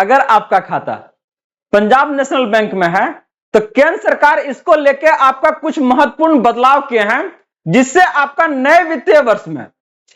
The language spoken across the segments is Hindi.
अगर आपका खाता पंजाब नेशनल बैंक में है तो केंद्र सरकार इसको लेके आपका कुछ महत्वपूर्ण बदलाव किए हैं, जिससे आपका नए वित्तीय वर्ष में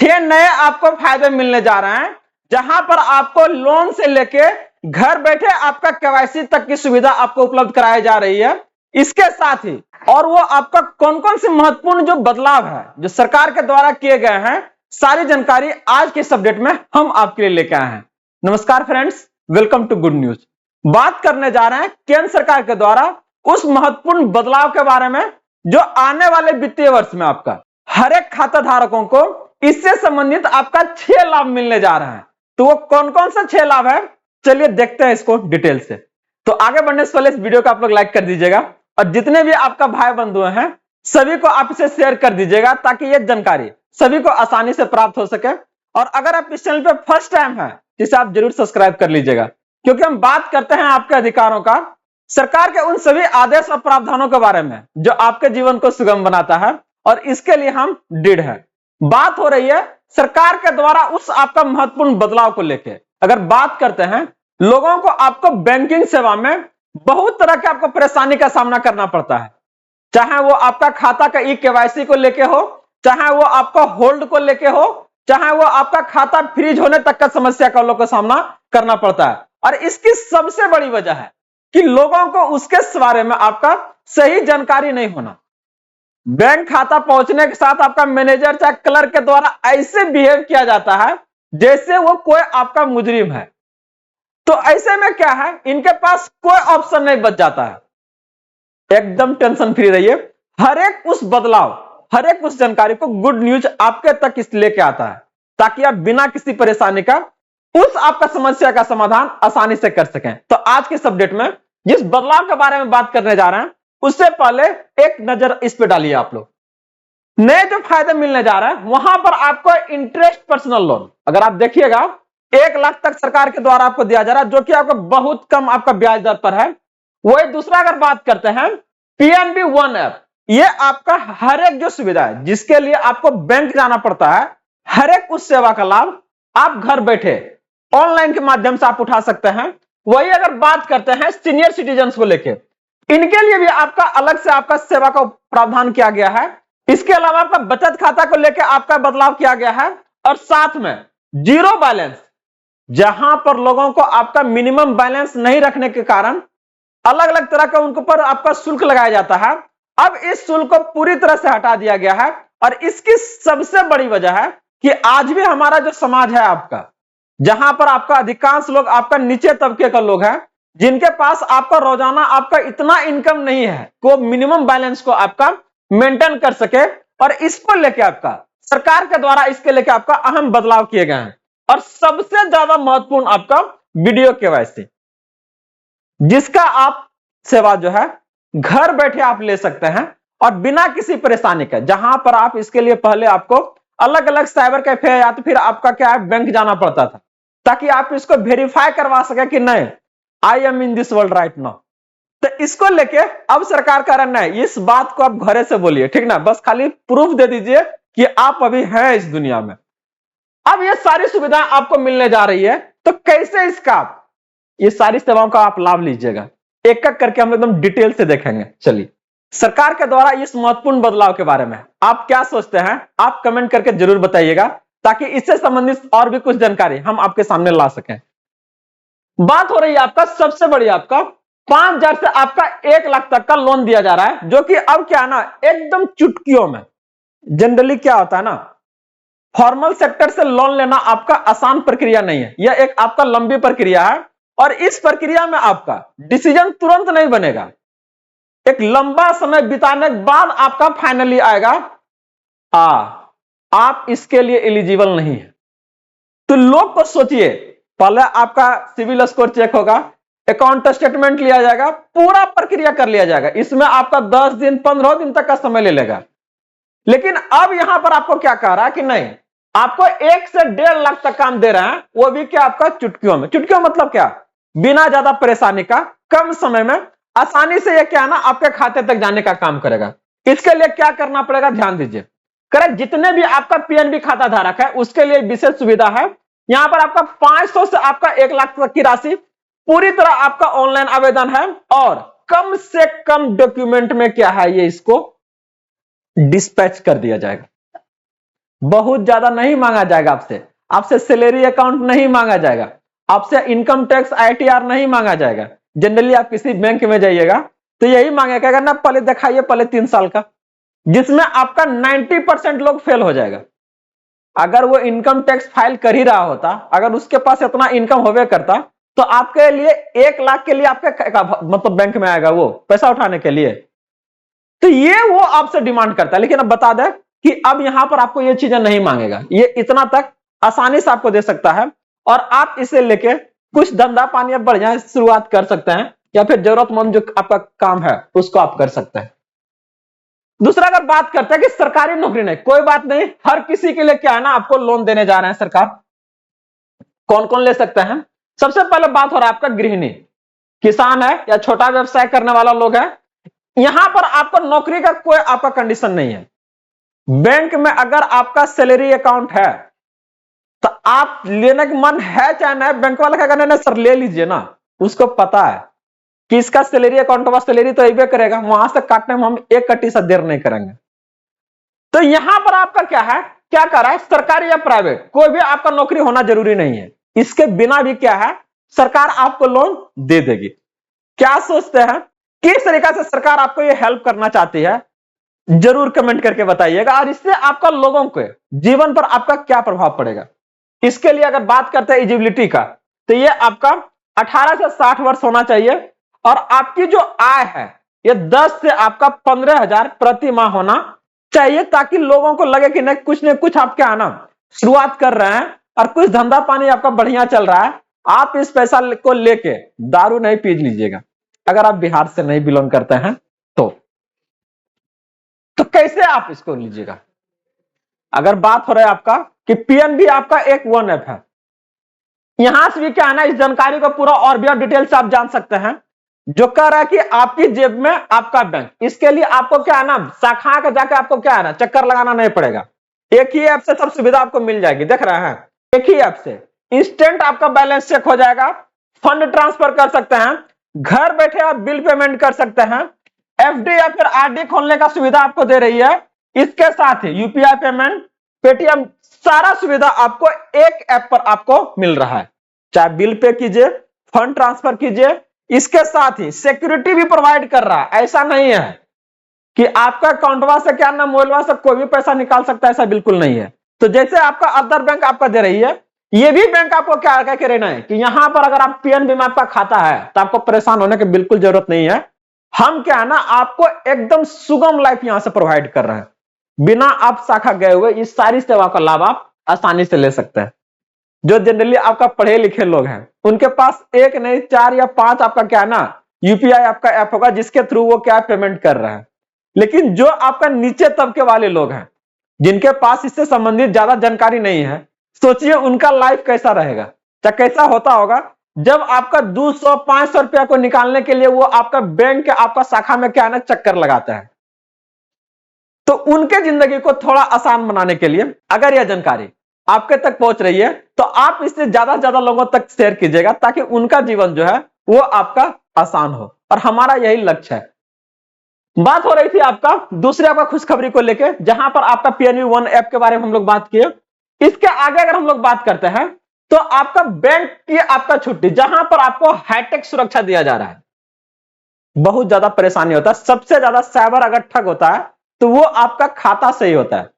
6 नए आपको फायदे मिलने जा रहे हैं, जहां पर आपको लोन से लेके घर बैठे आपका केवाईसी तक की सुविधा आपको उपलब्ध कराई जा रही है। इसके साथ ही और वो आपका कौन कौन से महत्वपूर्ण जो बदलाव है जो सरकार के द्वारा किए गए हैं, सारी जानकारी आज के इस अपडेट में हम आपके लिए लेकर आए हैं। नमस्कार friends, welcome to good news. बात करने जा रहे हैं केंद्र सरकार के द्वारा उस महत्वपूर्ण बदलाव के बारे में जो आने वाले वित्तीय वर्ष में आपका हर एक खाता धारकों को इससे संबंधित आपका 6 लाभ मिलने जा रहे हैं। तो वो कौन कौन सा 6 लाभ है, चलिए देखते हैं इसको डिटेल से। तो आगे बढ़ने से पहले इस वीडियो को आप लोग लाइक कर दीजिएगा और जितने भी आपका भाई बंधु हैं सभी को आप इसे शेयर कर दीजिएगा, ताकि ये जानकारी सभी को आसानी से प्राप्त हो सके। और अगर आप इस चैनल पे फर्स्ट टाइम है जिसे आप जरूर सब्सक्राइब कर लीजिएगा, क्योंकि हम बात करते हैं आपके अधिकारों का, सरकार के उन सभी आदेश और प्रावधानों के बारे में जो आपके जीवन को सुगम बनाता है, और इसके लिए हम दृढ़ हैं। बात हो रही है सरकार के द्वारा उस आपका महत्वपूर्ण बदलाव को लेकर। अगर बात करते हैं, लोगों को आपको बैंकिंग सेवा में बहुत तरह के आपको परेशानी का सामना करना पड़ता है, चाहे वो आपका खाता का ई-केवाईसी को लेके हो, चाहे वो आपका होल्ड को लेके हो, चाहे वो आपका खाता फ्रीज होने तक का समस्या का लोगों को सामना करना पड़ता है। और इसकी सबसे बड़ी वजह है कि लोगों को उसके बारे में आपका सही जानकारी नहीं होना। बैंक खाता पहुंचने के साथ आपका मैनेजर चाहे क्लर्क के द्वारा ऐसे बिहेव किया जाता है जैसे वो कोई आपका मुजरिम है। तो ऐसे में क्या है, इनके पास कोई ऑप्शन नहीं बच जाता है। एकदम टेंशन फ्री रहिए। हर एक उस बदलाव, हर एक उस जानकारी को गुड न्यूज आपके तक इस लेके आता है, ताकि आप बिना किसी परेशानी का उस आपका समस्या का समाधान आसानी से कर सकें। तो आज के इस अपडेट में जिस बदलाव के बारे में बात करने जा रहे हैं, उससे पहले एक नजर इस पे डालिए आप लोग। नए जो फायदे मिलने जा रहे हैं वहां पर आपको इंटरेस्ट पर्सनल लोन, अगर आप देखिएगा 1 लाख तक सरकार के द्वारा आपको दिया जा रहा है, जो कि आपको बहुत कम आपका ब्याज दर पर है। वही दूसरा अगर बात करते हैं पीएनबी वन ऐप, ये आपका हर एक जो सुविधा है जिसके लिए आपको बैंक जाना पड़ता है, हर एक उस सेवा का लाभ आप घर बैठे ऑनलाइन के माध्यम से आप उठा सकते हैं। वही अगर बात करते हैं सीनियर सिटीजन को लेके, इनके लिए भी आपका अलग से आपका सेवा का प्रावधान किया गया है। इसके अलावा आपका बचत खाता को लेकर आपका बदलाव किया गया है, और साथ में जीरो बैलेंस, जहां पर लोगों को आपका मिनिमम बैलेंस नहीं रखने के कारण अलग अलग तरह का उनके ऊपर आपका शुल्क लगाया जाता है, अब इस शुल्क को पूरी तरह से हटा दिया गया है। और इसकी सबसे बड़ी वजह है कि आज भी हमारा जो समाज है आपका, जहां पर आपका अधिकांश लोग आपका नीचे तबके का लोग हैं, जिनके पास आपका रोजाना आपका इतना इनकम नहीं है कि वो मिनिमम बैलेंस को आपका मेंटेन कर सके। और इसको लेके आपका सरकार के द्वारा इसके लेके आपका अहम बदलाव किए गए हैं। और सबसे ज्यादा महत्वपूर्ण आपका वीडियो केवाईसी, जिसका आप सेवा जो है घर बैठे आप ले सकते हैं और बिना किसी परेशानी के, जहां पर आप इसके लिए पहले आपको अलग अलग साइबर कैफे या तो फिर आपका क्या है बैंक जाना पड़ता था, ताकि आप इसको वेरीफाई करवा सके कि नहीं I am in this world right now. तो इसको लेके अब सरकार का रन है, इस बात को आप घरे से बोलिए, ठीक ना, बस खाली प्रूफ दे दीजिए कि आप अभी हैं इस दुनिया में। अब ये सारी सुविधा आपको मिलने जा रही है, तो कैसे इसका ये सारी सेवाओं का आप लाभ लीजिएगा, एक एक करके हम एकदम डिटेल से देखेंगे। चलिए, सरकार के द्वारा इस महत्वपूर्ण बदलाव के बारे में आप क्या सोचते हैं, आप कमेंट करके जरूर बताइएगा, ताकि इससे संबंधित और भी कुछ जानकारी हम आपके सामने ला सकें। बात हो रही है आपका सबसे बड़ी, आपका 5,000 से आपका 1 लाख तक का लोन दिया जा रहा है, जो कि अब क्या है ना, एकदम चुटकियों में। जनरली क्या होता है ना, फॉर्मल सेक्टर से लोन लेना आपका आसान प्रक्रिया नहीं है, यह एक आपका लंबी प्रक्रिया है। और इस प्रक्रिया में आपका डिसीजन तुरंत नहीं बनेगा, एक लंबा समय बिताने के बाद आपका फाइनली आएगा आप इसके लिए एलिजिबल नहीं है। तो लोग को सोचिए, पहले आपका सिविल स्कोर चेक होगा, अकाउंट स्टेटमेंट लिया जाएगा, पूरा प्रक्रिया कर लिया जाएगा। इसमें आपका 10 दिन 15 दिन तक का समय ले लेगा। लेकिन अब यहां पर आपको क्या कह रहा है कि नहीं, आपको 1 से 1.5 लाख तक काम दे रहे हैं, वो भी क्या आपका चुटकियों में। चुटकियों मतलब क्या, बिना ज्यादा परेशानी का, कम समय में आसानी से ये क्या ना आपके खाते तक जाने का काम करेगा। इसके लिए क्या करना पड़ेगा, ध्यान दीजिए। करेक्ट, जितने भी आपका पीएनबी खाता धारक है उसके लिए विशेष सुविधा है। यहां पर आपका 500 से आपका 1 लाख तक की राशि पूरी तरह आपका ऑनलाइन आवेदन है और कम से कम डॉक्यूमेंट में क्या है, ये इसको डिस्पैच कर दिया जाएगा। बहुत ज्यादा नहीं मांगा जाएगा आपसे, आपसे सैलरी अकाउंट नहीं मांगा जाएगा, आपसे इनकम टैक्स ITR नहीं मांगा जाएगा। जनरली आप किसी बैंक में जाइएगा तो यही मांगेगा ना, पहले दिखाइए पहले 3 साल का, जिसमें आपका 90% लोग फेल हो जाएगा। अगर वो इनकम टैक्स फाइल कर ही रहा होता, अगर उसके पास इतना इनकम होवे करता, तो आपके लिए 1 लाख के लिए आपके मतलब बैंक में आएगा वो पैसा उठाने के लिए। तो ये वो आपसे डिमांड करता है। लेकिन अब बता दें कि अब यहां पर आपको ये चीजें नहीं मांगेगा, ये इतना तक आसानी से आपको दे सकता है और आप इसे लेके कुछ धंधा पानी अब बढ़िया शुरुआत कर सकते हैं, या फिर जरूरतमंद जो आपका काम है उसको आप कर सकते हैं। दूसरा अगर बात करते हैं कि सरकारी नौकरी नहीं, कोई बात नहीं, हर किसी के लिए क्या है ना, आपको लोन देने जा रहे हैं सरकार। कौन कौन ले सकते हैं? सबसे पहले बात हो रहा है आपका गृहिणी, किसान है या छोटा व्यवसाय करने वाला लोग है। यहां पर आपको नौकरी का कोई आपका कंडीशन नहीं है। बैंक में अगर आपका सैलरी अकाउंट है तो आप लेने का मन है चाहे नहीं, बैंक वाला क्या कहना है, सर ले लीजिए ना, उसको पता है कि इसका सैलरी अकाउंट में सैलरी तो अबे करेगा, वहां से काटने में हम एक कटी सा देर नहीं करेंगे। तो यहां पर आपका क्या है, क्या कर रहा है, सरकारी या प्राइवेट कोई भी आपका नौकरी होना जरूरी नहीं है, इसके बिना भी क्या है, सरकार आपको लोन दे देगी। क्या सोचते हैं, किस तरीका से सरकार आपको ये हेल्प करना चाहती है, जरूर कमेंट करके बताइएगा। और इससे आपका लोगों के जीवन पर आपका क्या प्रभाव पड़ेगा। इसके लिए अगर बात करते हैं एलिजिबिलिटी का, तो ये आपका 18 से 60 वर्ष होना चाहिए और आपकी जो आय है ये 10 से आपका 15,000 प्रति माह होना चाहिए, ताकि लोगों को लगे कि नहीं कुछ आप क्या है ना शुरुआत कर रहे हैं और कुछ धंधा पानी आपका बढ़िया चल रहा है। आप इस पैसा को लेके दारू नहीं पी लीजिएगा अगर आप बिहार से नहीं बिलोंग करते हैं तो कैसे आप इसको लीजिएगा। अगर बात हो रहा है आपका कि PNB आपका एक 1 ऐप है, यहां से भी क्या है ना, इस जानकारी को पूरा और भी डिटेल से आप जान सकते हैं, जो कह रहा है कि आपकी जेब में आपका बैंक। इसके लिए आपको क्या है ना, शाखा का जाकर आपको क्या है ना चक्कर लगाना नहीं पड़ेगा, एक ही ऐप से सब सुविधा आपको मिल जाएगी। देख रहे हैं, एक ही ऐप से इंस्टेंट आपका बैलेंस चेक हो जाएगा, फंड ट्रांसफर कर सकते हैं, घर बैठे आप बिल पेमेंट कर सकते हैं, FD या फिर RD खोलने का सुविधा आपको दे रही है। इसके साथ ही UPI पेमेंट, पेटीएम, सारा सुविधा आपको एक ऐप पर आपको मिल रहा है। चाहे बिल पे कीजिए, फंड ट्रांसफर कीजिए, इसके साथ ही सिक्योरिटी भी प्रोवाइड कर रहा है। ऐसा नहीं है कि आपका अकाउंटवा से क्या ना मोबाइलवा से कोई भी पैसा निकाल सकता है, ऐसा बिल्कुल नहीं है। तो जैसे आपका अदर बैंक आपका दे रही है, ये भी बैंक आपको क्या कह के रहना है कि यहां पर अगर आप PNB में आपका खाता है तो आपको परेशान होने की बिल्कुल जरूरत नहीं है। हम क्या है ना आपको एकदम सुगम लाइफ यहां से प्रोवाइड कर रहे हैं, बिना आप शाखा गए हुए इस सारी सेवा का लाभ आप आसानी से ले सकते हैं। जो जनरली आपका पढ़े लिखे लोग हैं उनके पास 1 नहीं 4 या 5 आपका क्या है ना UPI आपका ऐप होगा, जिसके थ्रू वो क्या पेमेंट कर रहे हैं। लेकिन जो आपका नीचे तबके वाले लोग हैं जिनके पास इससे संबंधित ज्यादा जानकारी नहीं है, सोचिए उनका लाइफ कैसा रहेगा, या कैसा होता होगा जब आपका 200-500 रुपया को निकालने के लिए वो आपका बैंक के आपका शाखा में क्या है ना चक्कर लगाता है। तो उनके जिंदगी को थोड़ा आसान बनाने के लिए अगर यह जानकारी आपके तक पहुंच रही है तो आप इसे ज्यादा से ज्यादा लोगों तक शेयर कीजिएगा, ताकि उनका जीवन जो है वो आपका आसान हो, और हमारा यही लक्ष्य है। बात हो रही थी आपका दूसरे आपका खुशखबरी को लेके, जहां पर आपका PNB 1 ऐप के बारे में हम लोग बात किए। इसके आगे अगर हम लोग बात करते हैं तो आपका बैंक की आपका छुट्टी, जहां पर आपको हाईटेक सुरक्षा दिया जा रहा है। बहुत ज्यादा परेशानी होता है, सबसे ज्यादा साइबर अगर ठग होता है तो वो आपका खाता से ही होता है,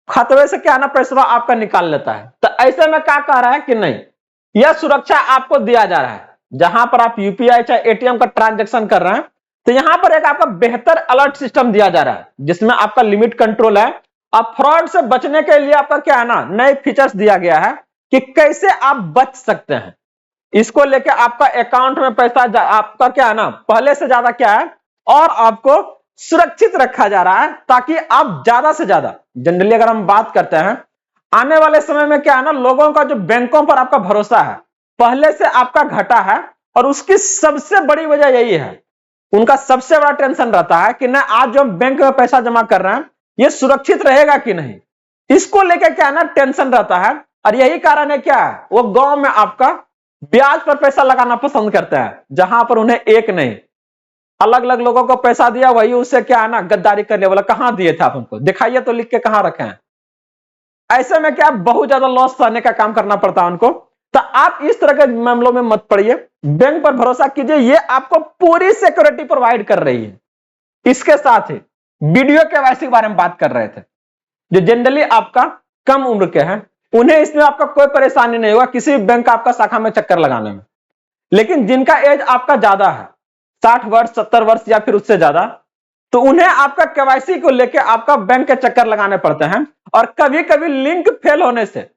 खतरे से क्या ना पैसा आपका निकाल लेता है। तो ऐसे में क्या कह रहा है कि नहीं, यह सुरक्षा आपको दिया जा रहा है। जहां पर आप UPI चाहे ATM का ट्रांजैक्शन कर रहे हैं तो यहां पर एक आपका बेहतर अलर्ट सिस्टम दिया जा रहा है, जिसमें आपका लिमिट कंट्रोल है। अब फ्रॉड से बचने के लिए आपका क्या है ना नए फीचर्स दिया गया है कि कैसे आप बच सकते हैं। इसको लेके आपका अकाउंट में पैसा आपका क्या है ना पहले से ज्यादा क्या है और आपको सुरक्षित रखा जा रहा है, ताकि आप ज्यादा से ज्यादा, जनरली अगर हम बात करते हैं आने वाले समय में क्या है ना लोगों का जो बैंकों पर आपका भरोसा है पहले से आपका घटा है, और उसकी सबसे बड़ी वजह यही है, उनका सबसे बड़ा टेंशन रहता है कि ना आज जो हम बैंक में पैसा जमा कर रहे हैं ये सुरक्षित रहेगा कि नहीं। इसको लेकर क्या है ना टेंशन रहता है, और यही कारण है क्या है वो गांव में आपका ब्याज पर पैसा लगाना पसंद करते हैं, जहां पर उन्हें एक नहीं अलग अलग लोगों को पैसा दिया, वही उससे क्या है ना गद्दारी करने वाला। कहां दिए थे आप उनको, दिखाइए तो, लिख के कहां रखे हैं। ऐसे में क्या बहुत ज्यादा लॉस सहने का काम करना पड़ता है उनको। तो आप इस तरह के मामलों में मत पड़िए, बैंक पर भरोसा कीजिए, ये आपको पूरी सिक्योरिटी प्रोवाइड कर रही है। इसके साथ ही वीडियो केवाईसी के बारे में बात कर रहे थे, जो जनरली आपका कम उम्र के हैं, उन्हें इसमें आपका कोई परेशानी नहीं होगा किसी बैंक आपका शाखा में चक्कर लगाने में। लेकिन जिनका एज आपका ज्यादा है, 60 वर्ष 70 वर्ष या फिर उससे ज्यादा, तो उन्हें आपका केवाईसी को लेकर आपका बैंक के चक्कर लगाने पड़ते हैं, और कभी कभी लिंक फेल होने से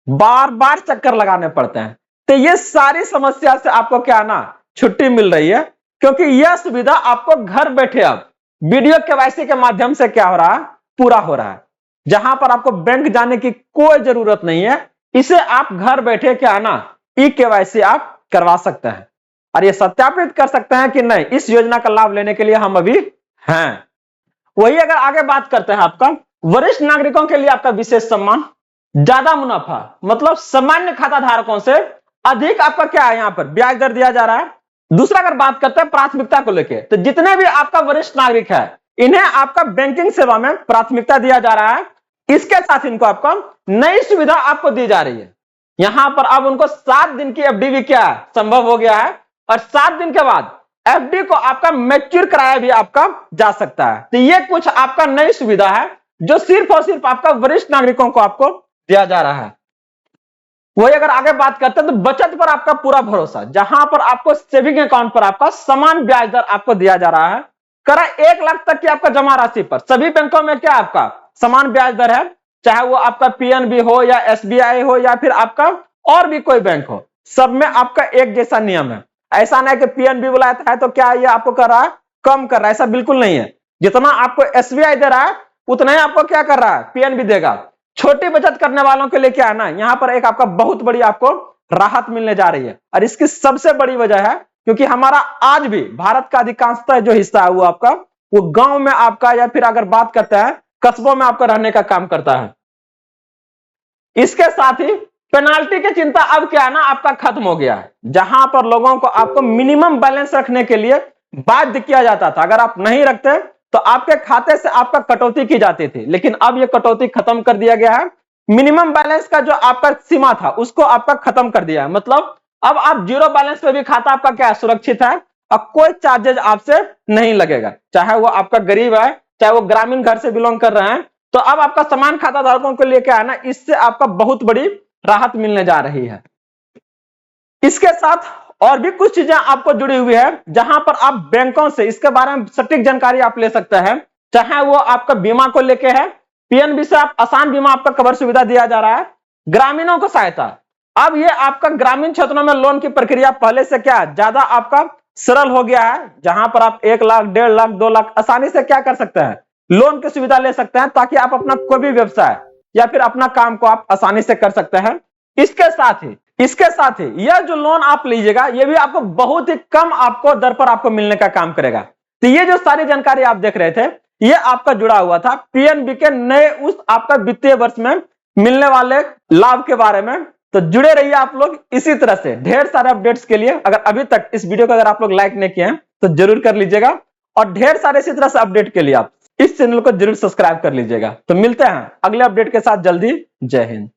बार बार चक्कर लगाने पड़ते हैं। तो ये सारी समस्या से आपको क्या ना छुट्टी मिल रही है, क्योंकि यह सुविधा आपको घर बैठे अब वीडियो केवाईसी के माध्यम से क्या हो रहा है, पूरा हो रहा है, जहां पर आपको बैंक जाने की कोई जरूरत नहीं है। इसे आप घर बैठे क्या ना ई केवाईसी आप करवा सकते हैं, और ये सत्यापित कर सकते हैं कि नहीं इस योजना का लाभ लेने के लिए हम अभी हैं। वही अगर आगे बात करते हैं, आपका वरिष्ठ नागरिकों के लिए आपका विशेष सम्मान, ज्यादा मुनाफा, मतलब सामान्य खाता धारकों से अधिक आपका क्या है यहाँ पर ब्याज दर दिया जा रहा है। दूसरा अगर बात करते हैं प्राथमिकता को लेकर, तो जितने भी आपका वरिष्ठ नागरिक है इन्हें आपका बैंकिंग सेवा में प्राथमिकता दिया जा रहा है। इसके साथ इनको आपको नई सुविधा आपको दी जा रही है। यहां पर अब उनको 7 दिन की एफडी भी क्या संभव हो गया है, और 7 दिन के बाद एफडी को आपका मैच्योर कराया भी आपका जा सकता है। तो ये कुछ आपका नई सुविधा है जो सिर्फ और सिर्फ आपका वरिष्ठ नागरिकों को आपको दिया जा रहा है। वही अगर आगे बात करते हैं तो बचत पर आपका पूरा भरोसा, जहां पर आपको सेविंग अकाउंट पर आपका समान ब्याज दर आपको दिया जा रहा है। करा 1 लाख तक की आपका जमा राशि पर सभी बैंकों में क्या आपका समान ब्याज दर है, चाहे वो आपका पीएनबी हो या एसबीआई हो या फिर आपका और भी कोई बैंक हो, सब में आपका एक जैसा नियम है। ऐसा नहीं कि पीएनबी बुलाता है तो क्या ये आपको कर रहा है कम कर रहा है, ऐसा बिल्कुल नहीं है। जितना आपको एसबीआई दे रहा है उतना ही आपको क्या कर रहा है पीएनबी देगा। छोटी बचत करने वालों के लिए क्या है ना, यहाँ पर एक आपका बहुत बड़ी आपको राहत मिलने जा रही है, और इसकी सबसे बड़ी वजह है क्योंकि हमारा आज भी भारत का अधिकांशतः जो हिस्सा है वो आपका वो गांव में आपका, या फिर अगर बात करते हैं कस्बों में आपका रहने का काम करता है। इसके साथ ही पेनाल्टी की चिंता अब क्या है ना आपका खत्म हो गया है, जहां पर लोगों को आपको मिनिमम बैलेंस रखने के लिए बाध्य किया जाता था। अगर आप नहीं रखते तो आपके खाते से आपका कटौती की जाती थी, लेकिन अब यह कटौती खत्म कर दिया गया है। मिनिमम बैलेंस का जो आपका सीमा था उसको आपका खत्म कर दिया है, मतलब अब आप जीरो बैलेंस पे भी खाता आपका क्या सुरक्षित है, और कोई चार्जेज आपसे नहीं लगेगा, चाहे वो आपका गरीब है चाहे वो ग्रामीण घर से बिलोंग कर रहे हैं। तो अब आपका समान खाता धारकों के लिए क्या है ना, इससे आपका बहुत बड़ी राहत मिलने जा रही है। इसके साथ और भी कुछ चीजें आपको जुड़ी हुई है, जहां पर आप बैंकों से इसके बारे में सटीक जानकारी आप ले सकते हैं, चाहे वो आपका बीमा को लेके है, पीएनबी से आप आसान बीमा आपका कवर सुविधा दिया जा रहा है। ग्रामीणों को सहायता, अब ये आपका ग्रामीण क्षेत्रों में लोन की प्रक्रिया पहले से क्या ज्यादा आपका सरल हो गया है, जहां पर आप 1 लाख 1.5 लाख 2 लाख आसानी से क्या कर सकते हैं लोन की सुविधा ले सकते हैं, ताकि आप अपना कोई भी व्यवसाय या फिर अपना काम को आप आसानी से कर सकते हैं। इसके साथ ही यह जो लोन आप लीजिएगा ये भी आपको बहुत ही कम आपको दर पर आपको मिलने का काम करेगा। तो ये जो सारी जानकारी आप देख रहे थे ये आपका जुड़ा हुआ था पीएनबी के नए उस आपका वित्तीय वर्ष में मिलने वाले लाभ के बारे में। तो जुड़े रहिए आप लोग इसी तरह से ढेर सारे अपडेट्स के लिए। अगर अभी तक इस वीडियो को अगर आप लोग लाइक नहीं किए हैं तो जरूर कर लीजिएगा, और ढेर सारे इसी तरह से अपडेट के लिए आप इस चैनल को जरूर सब्सक्राइब कर लीजिएगा। तो मिलते हैं अगले अपडेट के साथ जल्दी। जय हिंद।